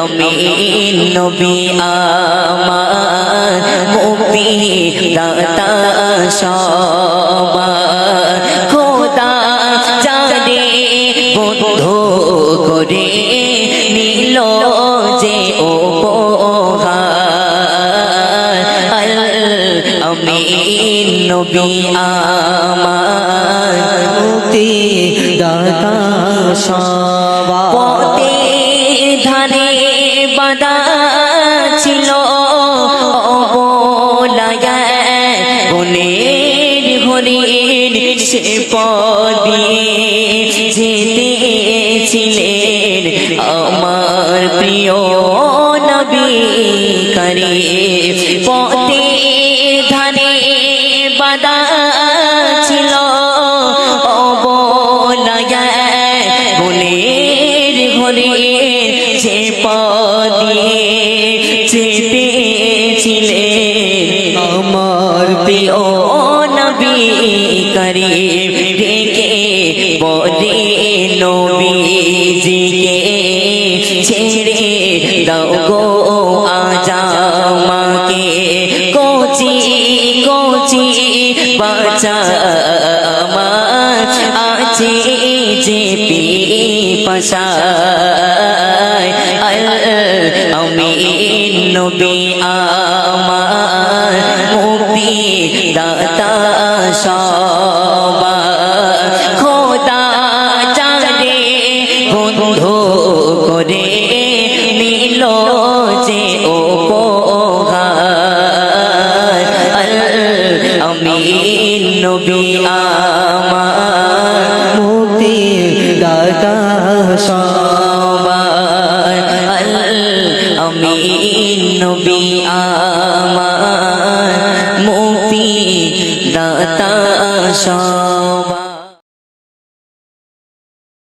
আমিন নবী আমার মুক্তি দাতা সবার খোদা জানে বন্ধু করে নিল যে উপহার আমিন নবী আমার মুক্তি দাতা সবার ধারে বাঁধা ছিল বনের হরিণ সে পদে যেতেছিলেন আমার প্রিয় নবী করিম পথে ধারে বাঁধা ছিল বনের হরিণ যে পদে যেতেছিলেন আমার প্রিয় নবী করিম ডেকে বলে নবীজিকে ছেড়ে দাও গো আজ আমাকে কোচি কোচি বাঁচা আমার আছে যে পিপাসায় আমিন নবী আমার মুক্তি দাতা সবার খোদা জানে বন্ধু করে নিল যে উপহার আমিন নবী আমার মুক্তি দাতা সবার আমিন নবী আমার মুক্তি দাতা সবার।